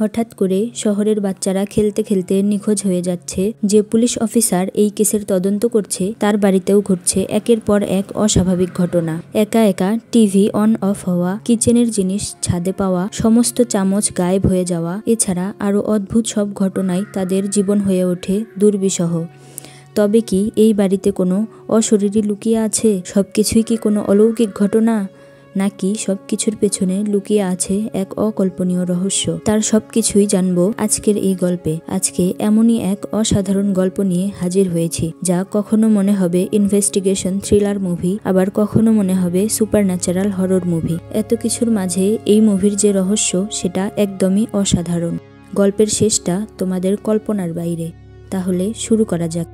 হঠাৎ করে শহরের বাচ্চারা খেলতে খেলতে নিখোঁজ হয়ে যাচ্ছে। যে পুলিশ অফিসার এই কেসের তদন্ত করছে তার বাড়িতেও ঘটছে একের পর এক অস্বাভাবিক ঘটনা। একা একা টিভি অন অফ হওয়া, কিচেনের জিনিস ছাদে পাওয়া, সমস্ত চামচ গায়েব হয়ে যাওয়া, এছাড়া আরও অদ্ভুত সব ঘটনায় তাদের জীবন হয়ে ওঠে দুর্বিষহ। তবে কি এই বাড়িতে কোনো অশরীরী লুকিয়ে আছে? সবকিছুই কি কোনো অলৌকিক ঘটনা, নাকি সবকিছুর পেছনে লুকিয়ে আছে এক অকল্পনীয় রহস্য? তার সবকিছুই জানবো আজকের এই গল্পে। আজকে এমনই এক অসাধারণ গল্প নিয়ে হাজির হয়েছি, যা কখনো মনে হবে ইনভেস্টিগেশন থ্রিলার মুভি, আবার কখনো মনে হবে সুপারন্যাচারাল হরর মুভি। এত কিছুর মাঝে এই মুভির যে রহস্য সেটা একদমই অসাধারণ। গল্পের শেষটা তোমাদের কল্পনার বাইরে। তাহলে শুরু করা যাক।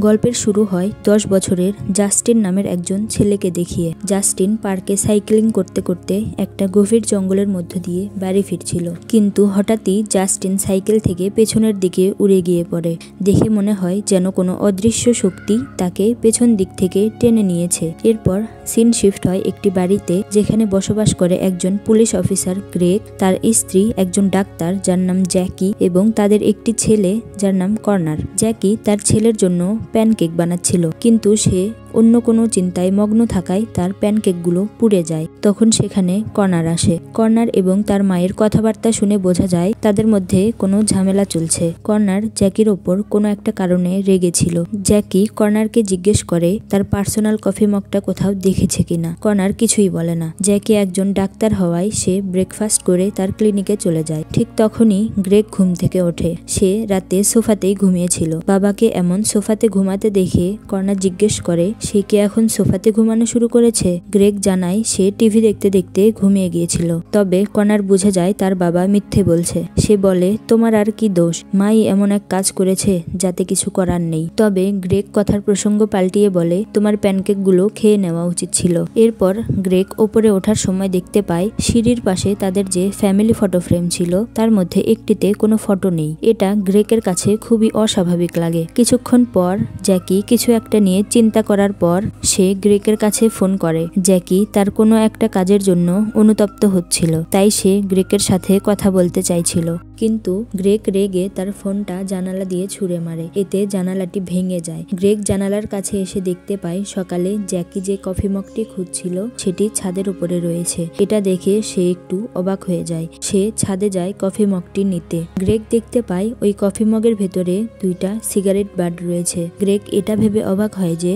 গল্পের শুরু হয় 10 বছরের জাস্টিন নামের একজন ছেলেকে দেখিয়ে। জাস্টিন পার্কে সাইক্লিং করতে করতে একটা গভীর জঙ্গলের মধ্য দিয়ে বাড়ি ফিরছিল, কিন্তু হঠাৎই জাস্টিন সাইকেল থেকে পেছনের দিকে উড়ে গিয়ে পড়ে। দেখে মনে হয় যেন কোনো অদৃশ্য শক্তি তাকে পেছন দিক থেকে টেনে নিয়েছে। এরপর সিন শিফট হয় একটি বাড়িতে, যেখানে বসবাস করে একজন পুলিশ অফিসার গ্রেগ, তার স্ত্রী একজন ডাক্তার যার নাম জ্যাকি, এবং তাদের একটি ছেলে যার নাম কর্নার। জ্যাকি তার ছেলের জন্য প্যানকেক বানাচ্ছিল, কিন্তু সে অন্য কোনো চিন্তায় মগ্ন থাকায় তার প্যানকেকগুলো পুড়ে যায়। তখন সেখানে কর্নার আসে। কর্নার এবং তার মায়ের কথাবার্তা শুনে বোঝা যায় তাদের মধ্যে কোনো ঝামেলা চলছে। কর্নার জ্যাকির ওপর কোনো একটা কারণে রেগেছিল। জ্যাকি কর্নারকে জিজ্ঞেস করে তার পার্সোনাল কফি মগটা কোথাও দেখেছে কিনা। কর্নার কিছুই বলে না। জ্যাকি একজন ডাক্তার হওয়ায় সে ব্রেকফাস্ট করে তার ক্লিনিকে চলে যায়। ঠিক তখনই গ্রেগ ঘুম থেকে ওঠে। সে রাতে সোফাতেই ঘুমিয়েছিল। বাবাকে এমন সোফাতে ঘুমাতে দেখে কর্নার জিজ্ঞেস করে সে কি এখন সোফাতে ঘুমানো শুরু করেছে। গ্রেগ জানায় সে টিভি দেখতে দেখতে ঘুমিয়ে গিয়েছিল। তবে কর্নার বুঝে যায় তার বাবা মিথ্যে বলছে। সে বলে, তোমার আর কি দোষ, মাই এমন এক কাজ করেছে যাতে কিছু করার নেই। তবে গ্রেগ কথার প্রসঙ্গ পাল্টিয়ে বলে, তোমার প্যানকেকগুলো খেয়ে নেওয়া উচিত ছিল। এরপর গ্রেগ ওপরে ওঠার সময় দেখতে পায় সিঁড়ির পাশে তাদের যে ফ্যামিলি ফটো ফ্রেম ছিল তার মধ্যে একটিতে কোনো ফটো নেই। এটা গ্রেগের কাছে খুবই অস্বাভাবিক লাগে। কিছুক্ষণ পর জ্যাকি কিছু একটা নিয়ে চিন্তা করার পর সে গ্রেগের কাছে ফোন করে। জ্যাকি তার কোনো একটা কাজের জন্য অনুতপ্ত হচ্ছিল, তাই সে গ্রেগের সাথে কথা বলতে চাইছিল, কিন্তু গ্রেগ রেগে তার ফোনটা জানালা দিয়ে ছুঁড়ে মারে। এতে জানালাটি ভেঙে যায়। গ্রেগ জানালার কাছে এসে দেখতে পায় সকালে জ্যাকি যে কফি মগটি খুঁজছিল সেটি ছাদের উপরে রয়েছে। এটা দেখে সে একটু অবাক হয়ে যায়। সে ছাদে যায় কফি মগটি নিতে। গ্রেগ দেখতে পায় ওই কফি মগের ভেতরে 2টা সিগারেট বাড রয়েছে। গ্রেগ এটা ভেবে অবাক হয় যে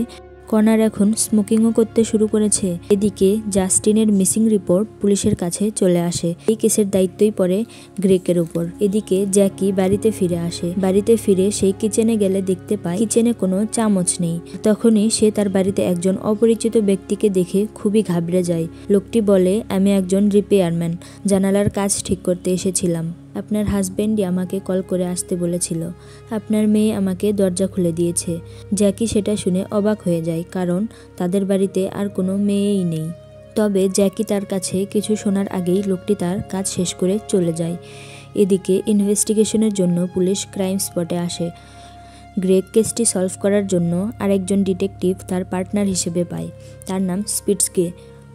কর্নার এখন স্মোকিংও করতে শুরু করেছে। এদিকে জাস্টিনের মিসিং রিপোর্ট পুলিশের কাছে চলে আসে। এই কেসের দায়িত্বই পড়ে গ্রেগের উপর। এদিকে জ্যাকি বাড়িতে ফিরে আসে। বাড়িতে ফিরে সেই কিচেনে গেলে দেখতে পায় কিচেনে কোনো চামচ নেই। তখনই সে তার বাড়িতে একজন অপরিচিত ব্যক্তিকে দেখে খুবই ঘাবড়ে যায়। লোকটি বলে, আমি একজন রিপেয়ারম্যান, জানালার কাজ ঠিক করতে এসেছিলাম। আপনার হাজবেন্ডই আমাকে কল করে আসতে বলেছিল। আপনার মেয়ে আমাকে দরজা খুলে দিয়েছে। জ্যাকি সেটা শুনে অবাক হয়ে যায়, কারণ তাদের বাড়িতে আর কোনো মেয়েই নেই। তবে জ্যাকি তার কাছে কিছু শোনার আগেই লোকটি তার কাজ শেষ করে চলে যায়। এদিকে ইনভেস্টিগেশনের জন্য পুলিশ ক্রাইম স্পটে আসে। গ্রেগ কেসটি সলভ করার জন্য আরেকজন ডিটেকটিভ তার পার্টনার হিসেবে পায়। তার নাম স্পিটসকে।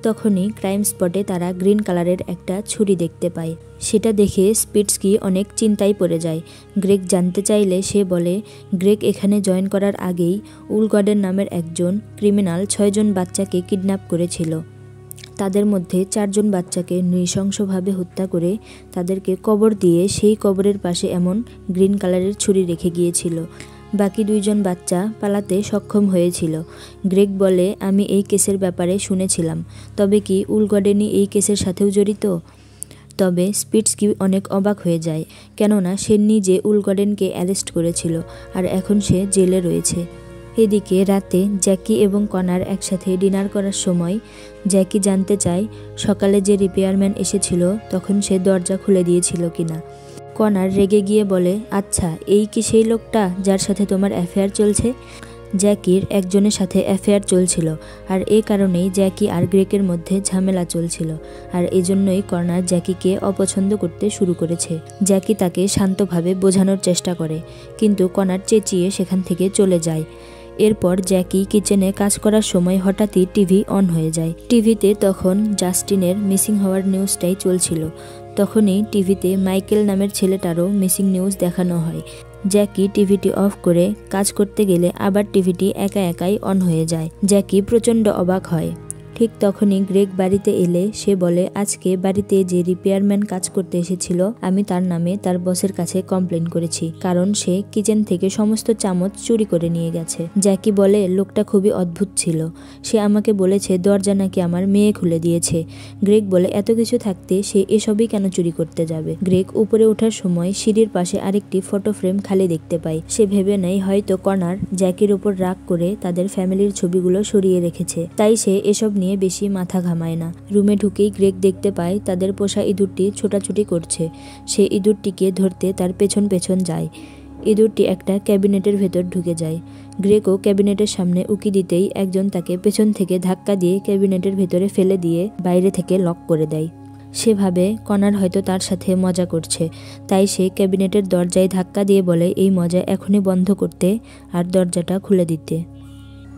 তখনই ক্রাইম স্পটে তারা গ্রিন কালারের একটা ছুরি দেখতে পায়। সেটা দেখে স্পিটসকি অনেক চিন্তায় পড়ে যায়। গ্রেগ জানতে চাইলে সে বলে, গ্রেগ এখানে জয়েন করার আগেই উলগডেন নামের একজন ক্রিমিনাল 6 জন বাচ্চাকে কিডন্যাপ করেছিল। তাদের মধ্যে 4 জন বাচ্চাকে নৃশংসভাবে হত্যা করে তাদেরকে কবর দিয়ে সেই কবরের পাশে এমন গ্রিন কালারের ছুরি রেখে গিয়েছিল। বাকি 2 জন বাচ্চা পালাতে সক্ষম হয়েছিল। গ্রেগ বলে, আমি এই কেসের ব্যাপারে শুনেছিলাম, তবে কি উলগডেনই এই কেসের সাথেও জড়িত? তবে স্পিটসকি অনেক অবাক হয়ে যায়, কেননা সে নিজে উলগডেনকে অ্যারেস্ট করেছিল আর এখন সে জেলে রয়েছে। এদিকে রাতে জ্যাকি এবং কর্নার একসাথে ডিনার করার সময় জ্যাকি জানতে চায় সকালে যে রিপেয়ারম্যান এসেছিল তখন সে দরজা খুলে দিয়েছিল কিনা। কর্নার রেগে গিয়ে বলে, আচ্ছা এই কি সেই লোকটা যার সাথে তোমার অ্যাফেয়ার চলছে? জ্যাকির একজনের সাথে অ্যাফেয়ার চলছিল, আর এই কারণেই জ্যাকি আর গ্রেগের মধ্যে ঝামেলা চলছিল, আর এজন্যই কর্নার জ্যাকিকে অপছন্দ করতে শুরু করেছে। জ্যাকি তাকে শান্তভাবে বোঝানোর চেষ্টা করে, কিন্তু কর্নার চেঁচিয়ে সেখান থেকে চলে যায়। এরপর জ্যাকি কিচেনে কাজ করার সময় হঠাৎই টিভি অন হয়ে যায়। টিভিতে তখন জাস্টিনের মিসিং হওয়ার নিউজটাই চলছিল। তখনই টিভিতে মাইকেল নামের ছেলেটারও মিসিং নিউজ দেখানো হয়। জ্যাকি টিভিটি অফ করে কাজ করতে গেলে আবার টিভিটি একা একাই অন হয়ে যায়। জ্যাকি প্রচণ্ড অবাক হয়। ঠিক তখনই গ্রেগ বাড়িতে এলে সে বলে, আজকে বাড়িতে যে রিপেয়ারম্যান কাজ করতে এসেছিল আমি তার নামে তার বসের কাছে কমপ্লেন করেছি, কারণ সে কিচেন থেকে সমস্ত চামচ চুরি করে নিয়ে গেছে। জ্যাকি বলে, লোকটা খুবই অদ্ভুত ছিল, সে আমাকে বলেছে দরজা নাকি আমার মেয়ে খুলে দিয়েছে। গ্রেগ বলে, এত কিছু থাকতে সে এসবই কেন চুরি করতে যাবে? গ্রেগ উপরে ওঠার সময় সিঁড়ির পাশে আরেকটি ফটো ফ্রেম খালি দেখতে পায়। সে ভেবে নেয় হয়তো কনার জ্যাকির উপর রাগ করে তাদের ফ্যামিলির ছবিগুলো সরিয়ে রেখেছে, তাই সে এসব নিয়ে বেশি মাথা ঘামায় না। রুমে ঢুকেই গ্রেগ দেখতে পায় তাদের পোষা ইঁদুরটি ছোটাছুটি করছে। সে ইঁদুরটিকে ধরতে তার পেছন পেছন যায়। ইঁদুরটি একটা ক্যাবিনেটের ভেতর ঢুকে যায়। গ্রেগও ক্যাবিনেটের সামনে উকি দিতেই একজন তাকে পেছন থেকে ধাক্কা দিয়ে ক্যাবিনেটের ভেতরে ফেলে দিয়ে বাইরে থেকে লক করে দেয়। সে ভাবে কনার হয়তো তার সাথে মজা করছে, তাই সে ক্যাবিনেটের দরজায় ধাক্কা দিয়ে বলে এই মজা এখনই বন্ধ করতে আর দরজাটা খুলে দিতে।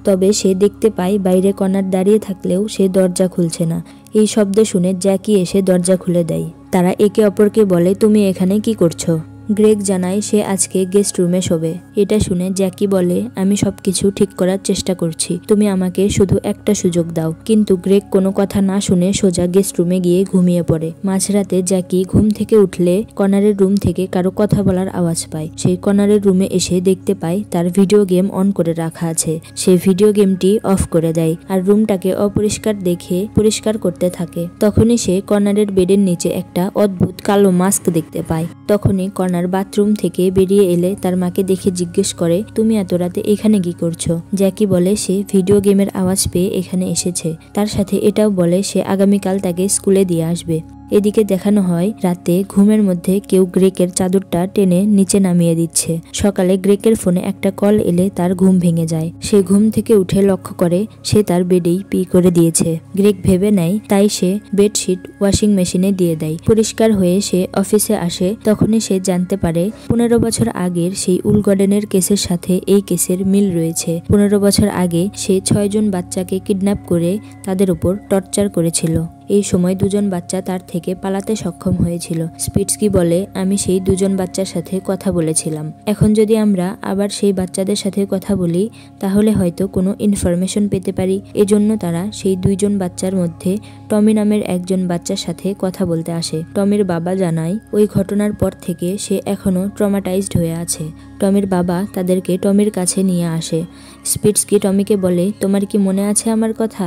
তবে সে দেখতে পায় বাইরে কনার দাঁড়িয়ে থাকলেও সে দরজা খুলছে না। এই শব্দ শুনে জ্যাকি এসে দরজা খুলে দেয়। তারা একে অপরকে বলে, তুমি এখানে কি করছো? গ্রেগ জানায় সে আজকে গেস্ট রুমে শোবে। এটা শুনে জ্যাকি বলে, আমি সবকিছু ঠিক করার চেষ্টা করছি, তুমি আমাকে শুধু একটা সুযোগ দাও। কিন্তু গ্রেগ কোনো কথা না শুনে সোজা গেস্ট রুমে গিয়ে ঘুমিয়ে পড়ে। মাঝরাতে জ্যাকি ঘুম থেকে উঠলে কনারের রুম থেকে কারো কথা বলার আওয়াজ পায়। সেই কনারের রুমে এসে দেখতে পায় তার ভিডিও গেম অন করে রাখা আছে। সে ভিডিও গেমটি অফ করে দেয় আর রুমটাকে অপরিষ্কার দেখে পরিষ্কার করতে থাকে। তখনই সে কর্নারের বেডের নিচে একটা অদ্ভুত কালো মাস্ক দেখতে পায়। তখনই কর্নার বাথরুম থেকে বেরিয়ে এলে তার মাকে দেখে জিজ্ঞেস করে, তুমি এত রাতে এখানে কি করছো? জ্যাকি বলে সে ভিডিও গেমের আওয়াজ পেয়ে এখানে এসেছে। তার সাথে এটাও বলে সে আগামীকাল তাকে স্কুলে দিয়ে আসবে। এদিকে দেখানো হয় রাতে ঘুমের মধ্যে কেউ গ্রেকের চাদরটা টেনে নিচে নামিয়ে দিচ্ছে। সকালে গ্রেকের ফোনে একটা কল এলে তার ঘুম ভেঙে যায়। সে ঘুম থেকে উঠে লক্ষ্য করে সে তার বেডেই পি করে দিয়েছে। গ্রেক ভেবে নেয়, তাই সে বেডশিট ওয়াশিং মেশিনে দিয়ে দেয়। পরিষ্কার হয়ে সে অফিসে আসে। তখনই সে জানতে পারে 15 বছর আগের সেই উলগডেনের কেসের সাথে এই কেসের মিল রয়েছে। 15 বছর আগে সে 6 জন বাচ্চাকে কিডন্যাপ করে তাদের উপর টর্চার করেছিল। এই সময় 2 জন বাচ্চা তার থেকে পালাতে সক্ষম হয়েছিল। স্পিটস্কি বলে, আমি সেই 2 জন বাচ্চার সাথে কথা বলেছিলাম। এখন যদি আমরা আবার সেই বাচ্চাদের সাথে কথা বলি তাহলে হয়তো কোনো ইনফরমেশন পেতে পারি। এজন্য তারা সেই 2 জন বাচ্চার মধ্যে টমি নামের একজন বাচ্চার সাথে কথা বলতে আসে। টমির বাবা জানায় ওই ঘটনার পর থেকে সে এখনো ট্রমাটাইজড হয়ে আছে। টমির বাবা তাদেরকে টমির কাছে নিয়ে আসে। স্পিটস্কি টমিকে বলে, তোমার কি মনে আছে আমার কথা?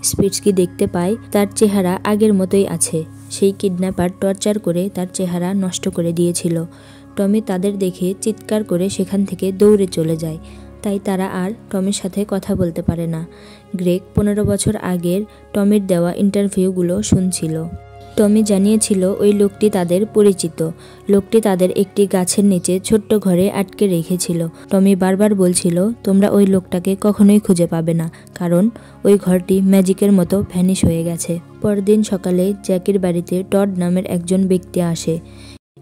স্পিটস্কি দেখতে পায় তার চেহারা আগের মতোই আছে। সেই কিডন্যাপার টর্চার করে তার চেহারা নষ্ট করে দিয়েছিল। টমি তাদের দেখে চিৎকার করে সেখান থেকে দৌড়ে চলে যায়। তাই তারা আর টমির সাথে কথা বলতে পারে না। গ্রেগ 15 বছর আগের টমির দেওয়া ইন্টারভিউগুলো শুনছিল। টমি জানিয়েছিল ওই লোকটি তাদের পরিচিত। লোকটি তাদের একটি গাছের নিচে ছোট্ট ঘরে আটকে রেখেছিল। টমি বারবার বলছিল, তোমরা ওই লোকটাকে কখনোই খুঁজে পাবে না, কারণ ওই ঘরটি ম্যাজিকের মতো ভ্যানিশ হয়ে গেছে। পরদিন সকালে জ্যাকির বাড়িতে টড নামের একজন ব্যক্তি আসে।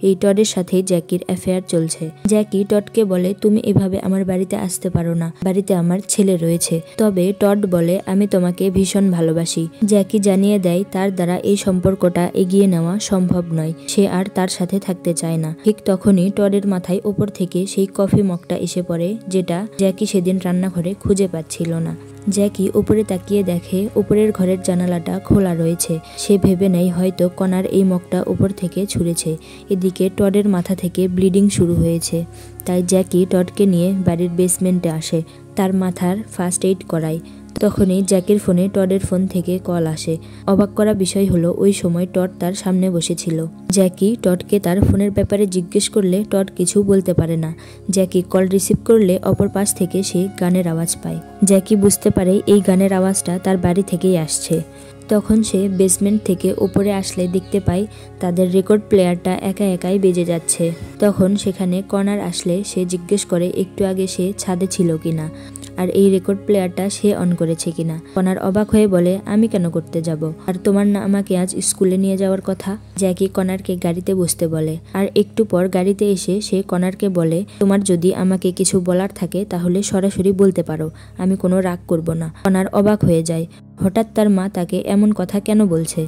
এই টডের সাথে জ্যাকির অ্যাফেয়ার চলছে। জ্যাকি টডকে বলে, তুমি এভাবে আমার বাড়িতে আসতে পারো না, বাড়িতে আমার ছেলে রয়েছে। তবে টড বলে, আমি তোমাকে ভীষণ ভালোবাসি। জ্যাকি জানিয়ে দেয় তার দ্বারা এই সম্পর্কটা এগিয়ে নেওয়া সম্ভব নয়, সে আর তার সাথে থাকতে চায় না। ঠিক তখনই টডের মাথায় ওপর থেকে সেই কফি মগটা এসে পড়ে, যেটা জ্যাকি সেদিন রান্নাঘরে খুঁজে পাচ্ছিল না। জ্যাকি উপরে তাকিয়ে দেখে উপরের ঘরের জানালাটা খোলা রয়েছে। সে ভেবে নেয় হয়তো কনার এই মগটা উপর থেকে ছুঁড়েছে। এদিকে টডের মাথা থেকে ব্লিডিং শুরু হয়েছে। তাই জ্যাকি টডকে নিয়ে বাড়ির বেসমেন্টে আসে, তার মাথার ফার্স্ট এইড করায়। তখনই জ্যাকির ফোনে টডের ফোন থেকে কল আসে। অবাক করা বিষয় হলো ওই সময় টড তার সামনে বসেছিল। জ্যাকি টডকে তার ফোনের ব্যাপারে জিজ্ঞেস করলে টড কিছু বলতে পারে না। জ্যাকি কল রিসিভ করলে অপর পাশ থেকে সে গানের আওয়াজ পায়। জ্যাকি বুঝতে পারে এই গানের আওয়াজটা তার বাড়ি থেকেই আসছে। তখন সে বেসমেন্ট থেকে উপরে আসলে দেখতে পায় তাদের রেকর্ড প্লেয়ারটা একা একাই বেজে যাচ্ছে। তখন সেখানে কর্নার আসলে সে জিজ্ঞেস করে একটু আগে সে ছাদে ছিল কিনা, আর এই রেকর্ড প্লেয়ারটা সে অন করেছে কিনা। কর্নার অবাক হয়ে বলে, আমি কেন করতে যাব, আর তোমার না আমাকে আজ স্কুলে নিয়ে যাওয়ার কথা? জ্যাকি কর্নারকে গাড়িতে বসতে বলে, আর একটু পর গাড়িতে এসে সে কর্নারকে বলে, তোমার যদি আমাকে কিছু বলার থাকে তাহলে সরাসরি বলতে পারো, আমি কোনো রাগ করব না। কর্নার অবাক হয়ে যায়, হঠাৎ তার মা তাকে এমন কথা কেন বলছে।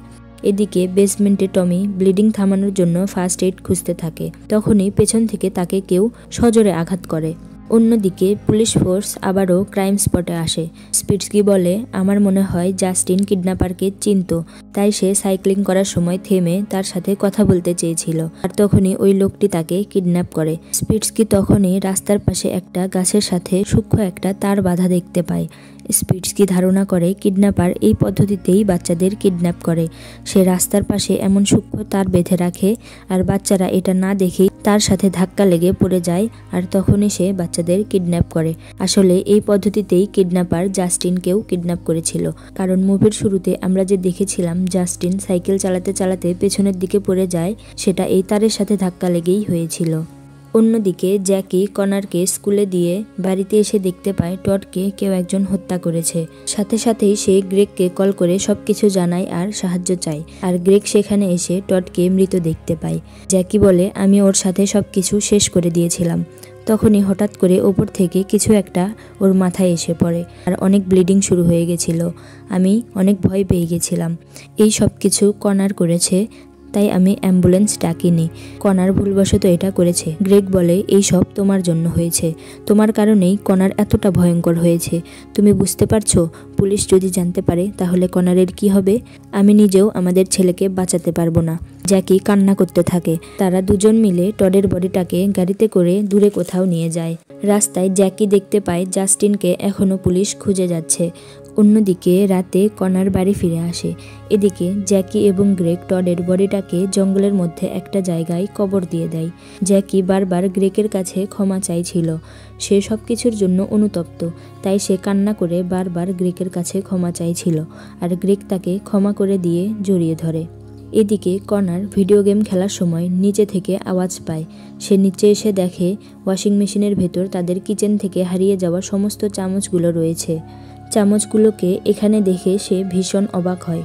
এদিকে বেসমেন্টে টমি ব্লিডিং থামানোর জন্য ফার্স্ট এইড খুঁজতে থাকে। তখনই পেছন থেকে তাকে কেউ সজোরে আঘাত করে। অন্যদিকে পুলিশ ফোর্স আবারও ক্রাইম স্পটে আসে। স্পিটস্কি বলে, আমার মনে হয় জাস্টিন কিডন্যাপারকে চিনত, তাই সে সাইক্লিং করার সময় থেমে তার সাথে কথা বলতে চেয়েছিল, আর তখনই ওই লোকটি তাকে কিডন্যাপ করে। স্পিটস্কি তখনই রাস্তার পাশে একটা গাছের সাথে সূক্ষ্ম একটা তার বাঁধা দেখতে পায়। স্পিটস্কি ধারণা করে কিডন্যাপার এই পদ্ধতিতেই বাচ্চাদের কিডন্যাপ করে। সে রাস্তার পাশে এমন সূক্ষ্ম তার বেঁধে রাখে, আর বাচ্চারা এটা না দেখেই তার সাথে ধাক্কা লেগে পড়ে যায়, আর তখনই সে বাচ্চাদের কিডন্যাপ করে। আসলে এই পদ্ধতিতেই কিডন্যাপার জাস্টিনকেও কিডন্যাপ করেছিল, কারণ মুভির শুরুতে আমরা যে দেখেছিলাম জাস্টিন সাইকেল চালাতে চালাতে পেছনের দিকে পড়ে যায়, সেটা এই তারের সাথে ধাক্কা লেগেই হয়েছিল। অন্যদিকে জ্যাকি কনারকে স্কুলে দিয়ে বাড়িতে এসে দেখতে পায় টডকে কেউ একজন হত্যা করেছে। সাথে সাথেই সে গ্রেগকে কল করে সবকিছু জানায় আর সাহায্য চায়, আর গ্রেগ সেখানে এসে টডকে মৃত দেখতে পায়। জ্যাকি বলে, আমি ওর সাথে সবকিছু শেষ করে দিয়েছিলাম। তখনই হঠাৎ করে ওপর থেকে কিছু একটা ওর মাথায় এসে পড়ে, আর অনেক ব্লিডিং শুরু হয়ে গেছিল। আমি অনেক ভয় পেয়ে গেছিলাম। এই সব কিছু কনার করেছে, তাই আমি অ্যাম্বুলেন্স ডাকিনি। কনার ভুলবশত এটা করেছে। গ্রেগ বলে, এই সব তোমার জন্য হয়েছে, তোমার কারণেই কনার এতটা ভয়ঙ্কর হয়েছে। তুমি বুঝতে পারছো, পুলিশ যদি জানতে পারে তাহলে কনারের কি হবে? আমি নিজেও আমাদের ছেলেকে বাঁচাতে পারবো না। জ্যাকি কান্না করতে থাকে। তারা দুজন মিলে টডের বডিটাকে গাড়িতে করে দূরে কোথাও নিয়ে যায়। রাস্তায় জ্যাকি দেখতে পায় জাস্টিনকে এখনো পুলিশ খুঁজে যাচ্ছে। অন্যদিকে রাতে কনার বাড়ি ফিরে আসে। এদিকে জ্যাকি এবং গ্রেগ টডের বডিটাকে জঙ্গলের মধ্যে একটা জায়গায় কবর দিয়ে দেয়। জ্যাকি বারবার গ্রেগের কাছে ক্ষমা চাইছিল। সে সব কিছুর জন্য অনুতপ্ত, তাই সে কান্না করে বারবার গ্রেগের কাছে ক্ষমা চাইছিল, আর গ্রেগ তাকে ক্ষমা করে দিয়ে জড়িয়ে ধরে। এদিকে কনার ভিডিও গেম খেলার সময় নিচে থেকে আওয়াজ পায়। সে নিচে এসে দেখে ওয়াশিং মেশিনের ভেতর তাদের কিচেন থেকে হারিয়ে যাওয়া সমস্ত চামচগুলো রয়েছে। চামচগুলোকে এখানে দেখে সে ভীষণ অবাক হয়।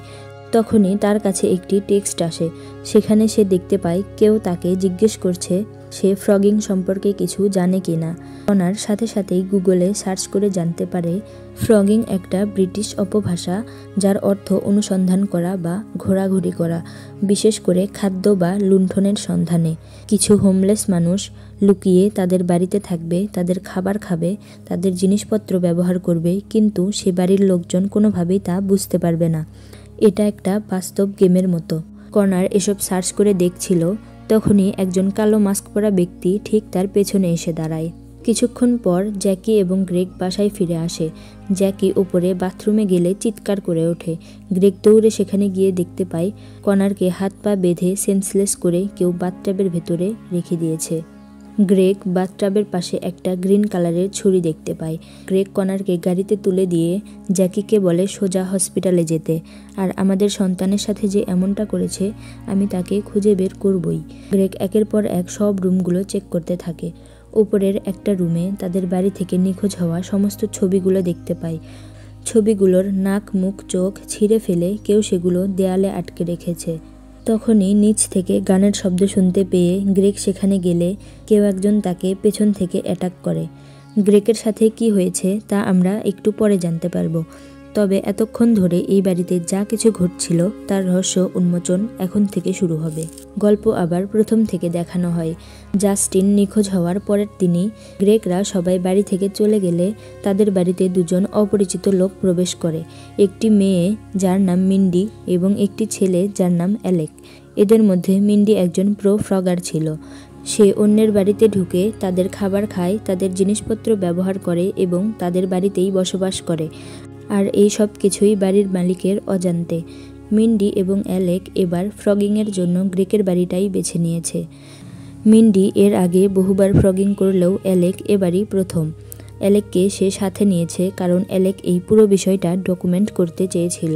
তখনই তার কাছে একটি টেক্সট আসে। সেখানে সে দেখতে পায় কেউ তাকে জিজ্ঞেস করছে সে ফ্রগিং সম্পর্কে কিছু জানে কিনা। কনার সাথে সাথেই গুগলে সার্চ করে জানতে পারে ফ্রগিং একটা ব্রিটিশ অপভাষা, যার অর্থ অনুসন্ধান করা বা ঘোরাঘুরি করা, বিশেষ করে খাদ্য বা লুণ্ঠনের সন্ধানে। কিছু হোমলেস মানুষ লুকিয়ে তাদের বাড়িতে থাকবে, তাদের খাবার খাবে, তাদের জিনিসপত্র ব্যবহার করবে, কিন্তু সে বাড়ির লোকজন কোনোভাবেই তা বুঝতে পারবে না। এটা একটা বাস্তব গেমের মতো। কনার এসব সার্চ করে দেখছিল, তখনই একজন কালো মাস্ক পরা ব্যক্তি ঠিক তার পেছনে এসে দাঁড়ায়। কিছুক্ষণ পর জ্যাকি এবং গ্রেগ বাসায় ফিরে আসে। জ্যাকি উপরে বাথরুমে গেলে চিৎকার করে ওঠে। গ্রেগ দৌড়ে সেখানে গিয়ে দেখতে পায় কনারকে হাত পা বেঁধে সেন্সলেস করে কেউ বাথটাবের ভেতরে রেখে দিয়েছে। গ্রেগ বাথটাবের পাশে একটা গ্রিন কালারের ছুরি দেখতে পায়। গ্রেগ কনারকে গাড়িতে তুলে দিয়ে জ্যাকিকে বলে সোজা হসপিটালে যেতে, আর আমাদের সন্তানের সাথে যে এমনটা করেছে আমি তাকে খুঁজে বের করবই। গ্রেগ একের পর এক সব রুমগুলো চেক করতে থাকে। উপরের একটা রুমে তাদের বাড়ি থেকে নিখোঁজ হওয়া সমস্ত ছবিগুলো দেখতে পায়। ছবিগুলোর নাক, মুখ, চোখ ছিঁড়ে ফেলে কেউ সেগুলো দেয়ালে আটকে রেখেছে। তখনই নিচ থেকে গানের শব্দ শুনতে পেয়ে গ্রেগ সেখানে গেলে কেউ একজন তাকে পেছন থেকে অ্যাটাক করে। গ্রেগের সাথে কি হয়েছে তা আমরা একটু পরে জানতে পারবো। তবে এতক্ষণ ধরে এই বাড়িতে যা কিছু ঘটছিল তার রহস্য উন্মোচন এখন থেকে শুরু হবে। গল্প আবার প্রথম থেকে দেখানো হয়। জাস্টিন নিখোঁজ হওয়ার পরের দিনই গ্রেগরা সবাই বাড়ি থেকে চলে গেলে তাদের বাড়িতে দুজন অপরিচিত লোক প্রবেশ করে। একটি মেয়ে যার নাম মিন্ডি এবং একটি ছেলে যার নাম অ্যালেক। এদের মধ্যে মিন্ডি একজন প্রো ফ্রগার ছিল। সে অন্যের বাড়িতে ঢুকে তাদের খাবার খায়, তাদের জিনিসপত্র ব্যবহার করে এবং তাদের বাড়িতেই বসবাস করে। আর এই সব কিছুই বাড়ির মালিকের অজান্তে। মিন্ডি এবং অ্যালেক এবার ফ্রগিংয়ের জন্য গ্রেগের বাড়িটাই বেছে নিয়েছে। মিন্ডি এর আগে বহুবার ফ্রগিং করলেও অ্যালেক এবারই প্রথম। অ্যালেককে সে সাথে নিয়েছে কারণ অ্যালেক এই পুরো বিষয়টা ডকুমেন্ট করতে চেয়েছিল,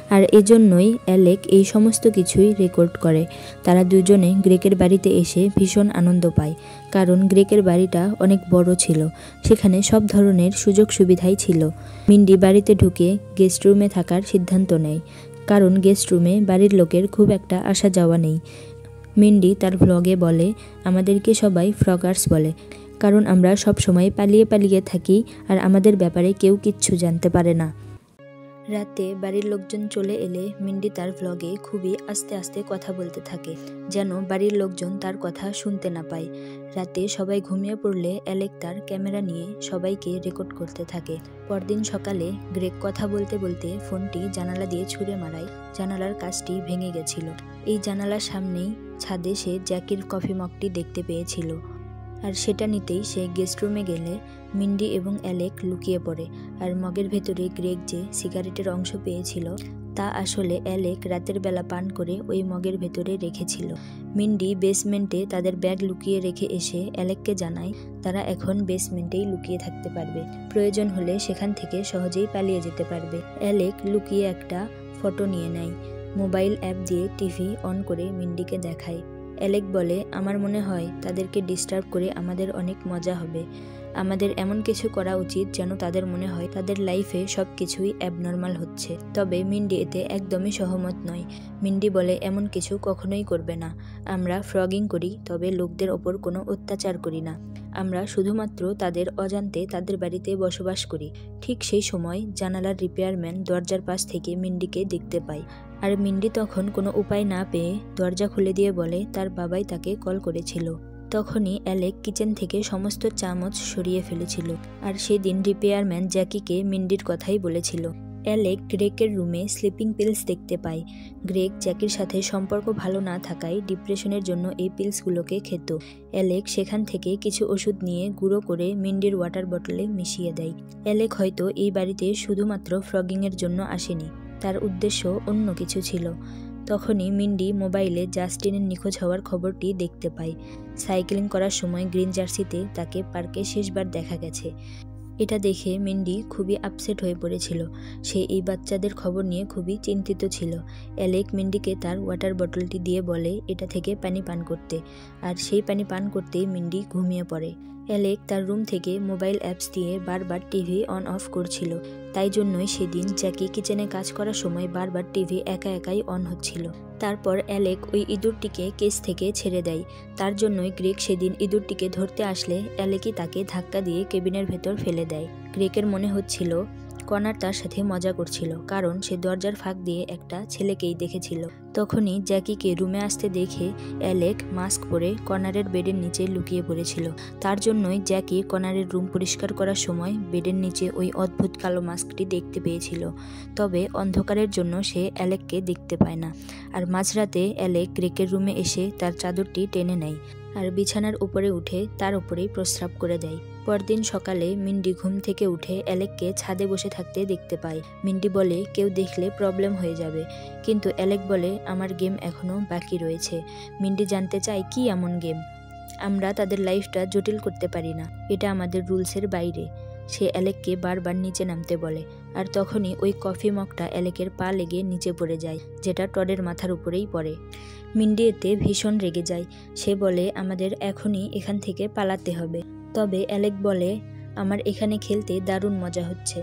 আর এজন্যই অ্যালেক এই সমস্ত কিছুই রেকর্ড করে। তারা দুজনে গ্রেগের বাড়িতে এসে ভীষণ আনন্দ পায়, কারণ গ্রেগের বাড়িটা অনেক বড় ছিল, সেখানে সব ধরনের সুযোগ সুবিধাই ছিল। মিন্ডি বাড়িতে ঢুকে গেস্ট রুমে থাকার সিদ্ধান্ত নেয়, কারণ গেস্ট রুমে বাড়ির লোকের খুব একটা আসা যাওয়া নেই। মিন্ডি তার ভ্লগে বলে, আমাদেরকে সবাই ফ্রগার্স বলে, কারণ আমরা সব সময় পালিয়ে পালিয়ে থাকি আর আমাদের ব্যাপারে কেউ কিচ্ছু জানতে পারে না। রাতে বাড়ির লোকজন চলে এলে মিন্ডি তার ভ্লগে খুবই আস্তে আস্তে কথা বলতে থাকে, যেন বাড়ির লোকজন তার কথা শুনতে না পায়। রাতে সবাই ঘুমিয়ে পড়লে অ্যালেক তার ক্যামেরা নিয়ে সবাইকে রেকর্ড করতে থাকে। পরদিন সকালে গ্রেগ কথা বলতে বলতে ফোনটি জানালা দিয়ে ছুঁড়ে মারায় জানালার কাচটি ভেঙে গেছিল। এই জানালার সামনেই ছাদে সে জ্যাকির কফি মগটি দেখতে পেয়েছিল, আর সেটা নিতেই সে গেস্ট রুমে গেলে মিন্ডি এবং অ্যালেক লুকিয়ে পড়ে। আর মগের ভেতরে গ্রেগ যে সিগারেটের অংশ পেয়েছিল তা আসলে অ্যালেক রাতের বেলা পান করে ওই মগের ভেতরে রেখেছিল। মিন্ডি বেসমেন্টে তাদের ব্যাগ লুকিয়ে রেখে এসে অ্যালেককে জানায় তারা এখন বেসমেন্টেই লুকিয়ে থাকতে পারবে, প্রয়োজন হলে সেখান থেকে সহজেই পালিয়ে যেতে পারবে। অ্যালেক লুকিয়ে একটা ফটো নিয়ে নেয়, মোবাইল অ্যাপ দিয়ে টিভি অন করে মিন্ডিকে দেখায়। অ্যালেক বলে, আমার মনে হয় তাদেরকে ডিস্টার্ব করে আমাদের অনেক মজা হবে। আমাদের এমন কিছু করা উচিত যেন তাদের মনে হয় তাদের লাইফে সব কিছুই অ্যাবনর্মাল হচ্ছে। তবে মিন্ডি এতে একদমই সহমত নয়। মিন্ডি বলে, এমন কিছু কখনোই করবে না। আমরা ফ্রগিং করি, তবে লোকদের ওপর কোনো অত্যাচার করি না। আমরা শুধুমাত্র তাদের অজান্তে তাদের বাড়িতে বসবাস করি। ঠিক সেই সময় জানালার রিপেয়ারম্যান দরজার পাশ থেকে মিন্ডিকে দেখতে পায়। আর মিন্ডি তখন কোনো উপায় না পেয়ে দরজা খুলে দিয়ে বলে তার বাবাই তাকে কল করেছিল। তখনই অ্যালেক কিচেন থেকে সমস্ত চামচ সরিয়ে ফেলেছিল। আর সেদিন রিপেয়ারম্যান জ্যাকিকে মিন্ডির কথাই বলেছিল। অ্যালেক গ্রেগের রুমে স্লিপিং পিলস দেখতে পায়। গ্রেগ জ্যাকির সাথে সম্পর্ক ভালো না থাকায় ডিপ্রেশনের জন্য এই পিলসগুলোকে খেত। অ্যালেক সেখান থেকে কিছু ওষুধ নিয়ে গুঁড়ো করে মিন্ডির ওয়াটার বটলে মিশিয়ে দেয়। অ্যালেক হয়তো এই বাড়িতে শুধুমাত্র ফ্রগিংয়ের জন্য আসেনি, তার উদ্দেশ্য অন্য কিছু ছিল। তখনই মিন্ডি মোবাইলে জাস্টিনের নিখোঁজ হওয়ার খবরটি দেখতে পায়। সাইক্লিং করার সময় গ্রিন জার্সিতে তাকে পার্কে শেষবার দেখা গেছে। এটা দেখে মিন্ডি খুবই আপসেট হয়ে পড়েছিল। সে এই বাচ্চাদের খবর নিয়ে খুবই চিন্তিত ছিল। অ্যালেক মিন্ডিকে তার ওয়াটার বটলটি দিয়ে বলে এটা থেকে পানি পান করতে, আর সেই পানি পান করতেই মিন্ডি ঘুমিয়ে পড়ে। অ্যালেক তার রুম থেকে মোবাইল অ্যাপস দিয়ে বারবার টিভি অন অফ করছিল। তাই জন্যই সেদিন জ্যাকি কিচেনে কাজ করার সময় বারবার টিভি একা একাই অন হচ্ছিল। তারপর অ্যালেক ওই ইঁদুরটিকে কেস থেকে ছেড়ে দেয়। তার জন্যই গ্রেগ সেদিন ইঁদুরটিকে ধরতে আসলে অ্যালেকই তাকে ধাক্কা দিয়ে কেবিনের ভেতর ফেলে দেয়। গ্রেগের মনে হচ্ছিল কনার তার সাথে মজা করছিল, কারণ সে দরজার ফাঁক দিয়ে একটা ছেলেকেই দেখেছিল। তখনই জ্যাকিকে রুমে আসতে দেখে অ্যালেক মাস্ক পরে কনারের বেডের নিচে লুকিয়ে পড়েছিল। তার জন্যই জ্যাকি কনারের রুম পরিষ্কার করার সময় বেডের নিচে ওই অদ্ভুত কালো মাস্কটি দেখতে পেয়েছিল। তবে অন্ধকারের জন্য সে অ্যালেককে দেখতে পায় না। আর মাঝরাতে অ্যালেক গ্রেগের রুমে এসে তার চাদরটি টেনে নেয় আর বিছানার উপরে উঠে তার উপরেই প্রস্রাব করে দেয়। পরদিন সকালে মিন্ডি ঘুম থেকে উঠে অ্যালেককে ছাদে বসে থাকতে দেখতে পায়। মিন্ডি বলে কেউ দেখলে প্রবলেম হয়ে যাবে, কিন্তু অ্যালেক বলে আমার গেম এখনও বাকি রয়েছে। মিন্ডি জানতে চায় কি এমন গেম। আমরা তাদের লাইফটা জটিল করতে পারি না, এটা আমাদের রুলসের বাইরে। সে অ্যালেককে বারবার নিচে নামতে বলে। আর তখনই ওই কফি মগটা অ্যালেকের পা লেগে নিচে পড়ে যায়, যেটা টডের মাথার উপরেই পড়ে। মিন্ডি এতে ভীষণ রেগে যায়। সে বলে আমাদের এখনই এখান থেকে পালাতে হবে। তবে অ্যালেক বলে আমার এখানে খেলতে দারুণ মজা হচ্ছে।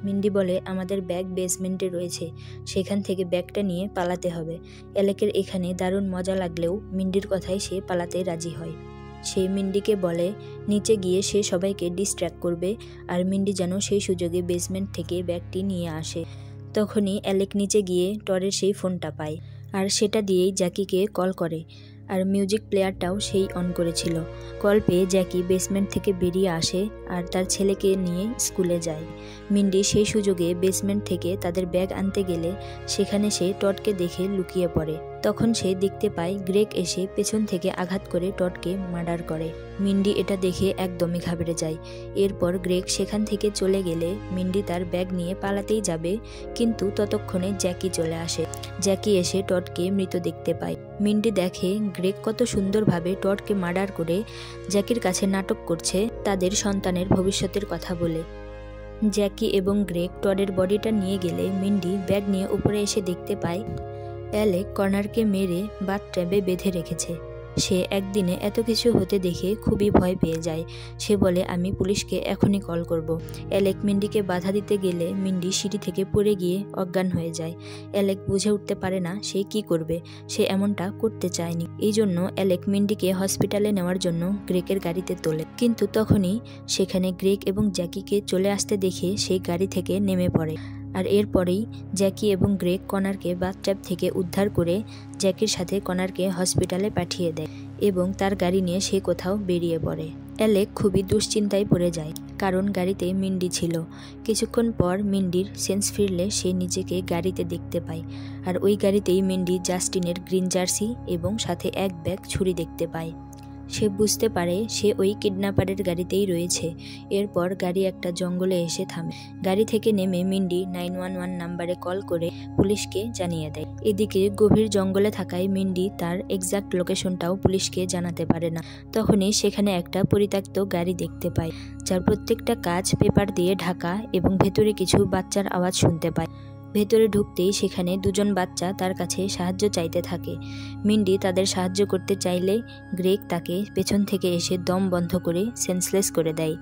মিন্ডি বলে আমাদের ব্যাগ বেসমেন্টে রয়েছে, সেখান থেকে ব্যাগটা নিয়ে পালাতে হবে। অ্যালেকের এখানে দারুণ মজা লাগলেও মিন্ডির কথায় সে পালাতে রাজি হয়। সে মিন্ডিকে বলে নিচে গিয়ে সে সবাইকে ডিস্ট্র্যাক্ট করবে, আর মিন্ডি যেন সেই সুযোগে বেসমেন্ট থেকে ব্যাগটি নিয়ে আসে। তখনই অ্যালেক নিচে গিয়ে টরের সেই ফোনটা পায়, আর সেটা দিয়েই জ্যাকিকে কল করে। আর মিউজিক প্লেয়ারটাও সেই অন করেছিল। কল পেয়ে জ্যাকি বেসমেন্ট থেকে বেরিয়ে আসে আর তার ছেলেকে নিয়ে স্কুলে যায়। মিন্ডি সেই সুযোগে বেসমেন্ট থেকে তাদের ব্যাগ আনতে গেলে সেখানে সে টডকে দেখে লুকিয়ে পড়ে। তখন সে দেখতে পায় গ্রেগ এসে পেছন থেকে আঘাত করে টডকে মার্ডার করে। মিন্ডি এটা দেখে একদমই ঘাবড়ে যায়। এরপর গ্রেগ সেখান থেকে চলে গেলে মিন্ডি তার ব্যাগ নিয়ে পালাতেই যাবে, কিন্তু ততক্ষণে জ্যাকি চলে আসে। জ্যাকি এসে টডকে মৃত দেখতে পায়। মিন্ডি দেখে গ্রেগ কত সুন্দরভাবে টডকে মার্ডার করে জ্যাকির কাছে নাটক করছে তাদের সন্তানের ভবিষ্যতের কথা বলে। জ্যাকি এবং গ্রেগ টডের বডিটা নিয়ে গেলে মিন্ডি ব্যাগ নিয়ে উপরে এসে দেখতে পায় অ্যালেক কর্নারকে মেরে বাথট্যাবে বেঁধে রেখেছে। সে একদিনে এত কিছু হতে দেখে খুবই ভয় পেয়ে যায়। সে বলে আমি পুলিশকে এখনই কল করব। অ্যালেক মিন্ডিকে বাধা দিতে গেলে মিন্ডি সিঁড়ি থেকে পড়ে গিয়ে অজ্ঞান হয়ে যায়। অ্যালেক বুঝে উঠতে পারে না সে কি করবে। সে এমনটা করতে চায়নি। এই জন্য অ্যালেক মিন্ডিকে হসপিটালে নেওয়ার জন্য গ্রেগের গাড়িতে তোলে, কিন্তু তখনই সেখানে গ্রেগ এবং জ্যাকিকে চলে আসতে দেখে সেই গাড়ি থেকে নেমে পড়ে। আর এরপরেই জ্যাকি এবং গ্রেগ কনারকে বাথট্যাব থেকে উদ্ধার করে জ্যাকির সাথে কনারকে হসপিটালে পাঠিয়ে দেয় এবং তার গাড়ি নিয়ে সে কোথাও বেরিয়ে পড়ে। অ্যালেক খুবই দুশ্চিন্তায় পড়ে যায়, কারণ গাড়িতে মিন্ডি ছিল। কিছুক্ষণ পর মিন্ডির সেন্স ফিরলে সে নিজেকে গাড়িতে দেখতে পায়, আর ওই গাড়িতেই মিন্ডি জাস্টিনের গ্রিন জার্সি এবং সাথে এক ব্যাগ ছুরি দেখতে পায়। সে বুঝতে পারে সে ওই কিডন্যাপারের গাড়িতেই রয়েছে। এরপর গাড়ি একটা জঙ্গলে এসে থামে। গাড়ি থেকে নেমে মিন্ডি 911 নাম্বারে কল করে পুলিশকে জানিয়ে দেয়। এদিকে গভীর জঙ্গলে থাকায় মিন্ডি তার এক্সাক্ট লোকেশনটাও পুলিশকে জানাতে পারে না। তখনই সেখানে একটা পরিত্যক্ত গাড়ি দেখতে পায়, যার প্রত্যেকটা কাচ পেপার দিয়ে ঢাকা এবং ভেতরে কিছু বাচ্চার আওয়াজ শুনতে পায়। ভেতরে ঢুকতেই সেখানে দুজন বাচ্চা তার কাছে সাহায্য চাইতে থাকে। মিন্ডি তাদের সাহায্য করতে চাইলে গ্রেগ তাকে পেছন থেকে এসে দম বন্ধ করে সেন্সলেস করে দেয়।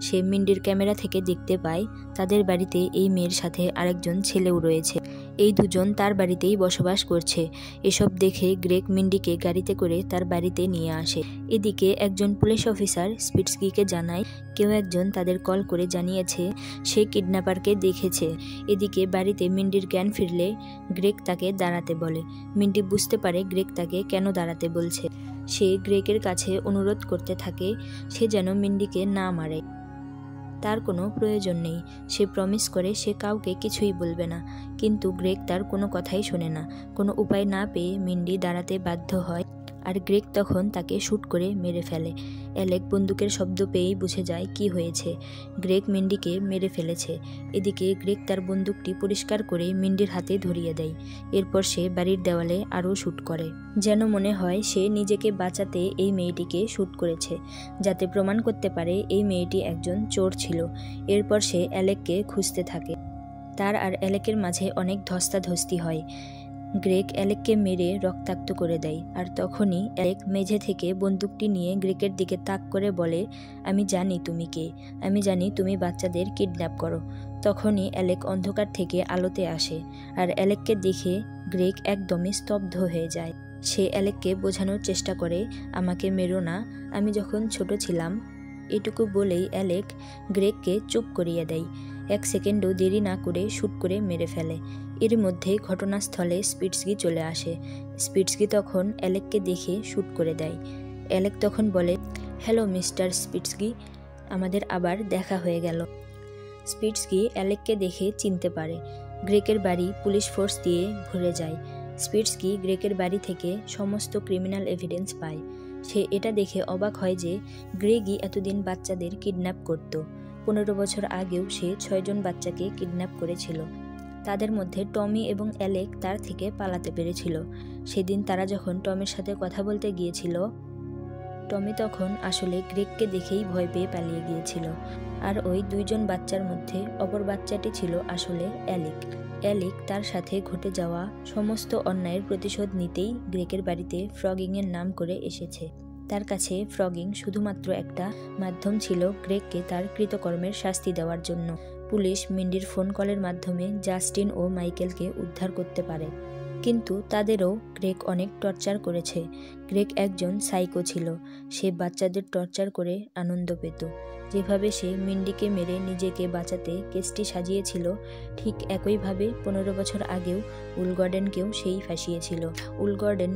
সে মিন্ডির ক্যামেরা থেকে দেখতে পায় তাদের বাড়িতে এই মেয়ের সাথে আরেকজন ছেলেও রয়েছে। এই দুজন তার বাড়িতেই বসবাস করছে। এসব দেখে গ্রেগ মিন্ডিকে গাড়িতে করে তার বাড়িতে নিয়ে আসে। এদিকে একজন পুলিশ অফিসার স্পিটস্কিকে জানায় কেউ একজন তাদের কল করে জানিয়েছে সে কিডন্যাপারকে দেখেছে। এদিকে বাড়িতে মিন্ডির জ্ঞান ফিরলে গ্রেগ তাকে দাঁড়াতে বলে। মিন্ডি বুঝতে পারে গ্রেগ তাকে কেন দাঁড়াতে বলছে। সে গ্রেগের কাছে অনুরোধ করতে থাকে সে যেন মিন্ডিকে না মারে, তার কোনো প্রয়োজন নেই। সে প্রমিস করে সে কাউকে কিছুই বলবে না, কিন্তু গ্রেগ তার কোনো কথাই শোনে না। কোনো উপায় না পেয়ে মিন্ডি দাঁড়াতে বাধ্য হয়, আর গ্রেগ তখন তাকে শ্যুট করে মেরে ফেলে। অ্যালেক বন্দুকের শব্দ পেয়েই বুঝে যায় কি হয়েছে। গ্রেগ মিন্ডিকে মেরে ফেলেছে। এদিকে গ্রেগ তার বন্দুকটি পরিষ্কার করে মিন্ডির হাতে ধরিয়ে দেয়। এরপর সে বাড়ির দেওয়ালে আরও শ্যুট করে, যেন মনে হয় সে নিজেকে বাঁচাতে এই মেয়েটিকে শ্যুট করেছে, যাতে প্রমাণ করতে পারে এই মেয়েটি একজন চোর ছিল। এরপর সে অ্যালেককে খুঁজতে থাকে। তার আর অ্যালেকের মাঝে অনেক ধস্তাধস্তি হয়। গ্রেগ অ্যালেককে মেরে রক্তাক্ত করে দেয়, আর তখনই অ্যালেক মেঝে থেকে বন্দুকটি নিয়ে গ্রেগের দিকে তাক করে বলে, আমি জানি তুমি কে, আমি জানি তুমি বাচ্চাদের কিডন্যাপ করো। তখনই অ্যালেক অন্ধকার থেকে আলোতে আসে, আর অ্যালেককে দেখে গ্রেগ একদমই স্তব্ধ হয়ে যায়। সে অ্যালেককে বোঝানোর চেষ্টা করে আমাকে মেরো না, আমি যখন ছোট ছিলাম। এটুকু বলেই অ্যালেক গ্রেগকে চুপ করিয়ে দেয়। 1 সেকেন্ডও দেরি না করে শ্যুট করে মেরে ফেলে। এর মধ্যেই ঘটনাস্থলে স্পিটস্কি চলে আসে। স্পিটস্কি তখন অ্যালেককে দেখে শ্যুট করে দেয়। অ্যালেক তখন বলে, হ্যালো মিস্টার স্পিটস্কি, আমাদের আবার দেখা হয়ে গেল। স্পিটস্কি অ্যালেককে দেখে চিনতে পারে। গ্রেগের বাড়ি পুলিশ ফোর্স দিয়ে ভরে যায়। স্পিটস্কি গ্রেগের বাড়ি থেকে সমস্ত ক্রিমিনাল এভিডেন্স পায়। সে এটা দেখে অবাক হয় যে গ্রেগই এতদিন বাচ্চাদের কিডন্যাপ করত। 15 বছর আগেও সে 6 জন বাচ্চাকে কিডন্যাপ করেছিল। তাদের মধ্যে টমি এবং অ্যালেক তার থেকে পালাতে পেরেছিল। সেদিন তারা যখন টমির সাথে কথা বলতে গিয়েছিল, টমি তখন আসলে গ্রেগকে দেখেই ভয় পেয়ে পালিয়ে গিয়েছিল। আর ওই 2 জন বাচ্চার মধ্যে অপর বাচ্চাটি ছিল আসলে অ্যালেক। অ্যালেক তার সাথে ঘটে যাওয়া সমস্ত অন্যায়ের প্রতিশোধ নিতেই গ্রেগের বাড়িতে ফ্রগিংয়ের নাম করে এসেছে। তার কাছে ফ্রগিং শুধুমাত্র একটা মাধ্যম ছিল গ্রেগকে তার কৃতকর্মের শাস্তি দেওয়ার জন্য। পুলিশ মিন্ডির ফোন কলের মাধ্যমে জাস্টিন ও মাইকেলকে উদ্ধার করতে পারে, কিন্তু তাদেরও গ্রেগ অনেক টর্চার করেছে। গ্রেগ একজন সাইকো ছিল। সে বাচ্চাদের টর্চার করে আনন্দ পেত। যেভাবে সে মিন্ডিকে মেরে নিজেকে বাঁচাতে কেসটি সাজিয়েছিল, ঠিক একইভাবে 15 বছর আগেও উলগর্ডেনকেও সেই ফাঁসিয়েছিল। উলগর্ডেন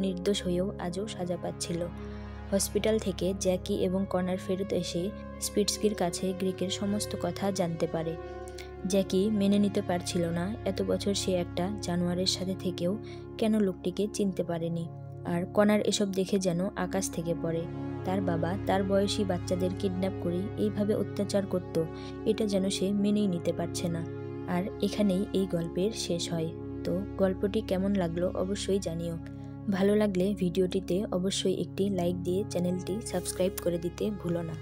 নির্দোষ হয়েও আজও সাজা পাচ্ছিল। হসপিটাল থেকে জ্যাকি এবং কনার ফেরত এসে স্পিটস্কির কাছে গ্রেগের সমস্ত কথা জানতে পারে। জ্যাকি মেনে নিতে পারছিল না এত বছর সে একটা জানোয়ারের সাথে থেকেও কেন লোকটিকে চিনতে পারেনি। আর কনার এসব দেখে যেন আকাশ থেকে পড়ে। তার বাবা তার বয়সী বাচ্চাদের কিডন্যাপ করে এইভাবে অত্যাচার করত, এটা যেন সে মেনেই নিতে পারছে না। আর এখানেই এই গল্পের শেষ হয়। তো গল্পটি কেমন লাগলো অবশ্যই জানিও। ভালো লাগলে ভিডিওটিতে অবশ্যই একটি লাইক দিয়ে চ্যানেলটি সাবস্ক্রাইব করে দিতে ভুলো না।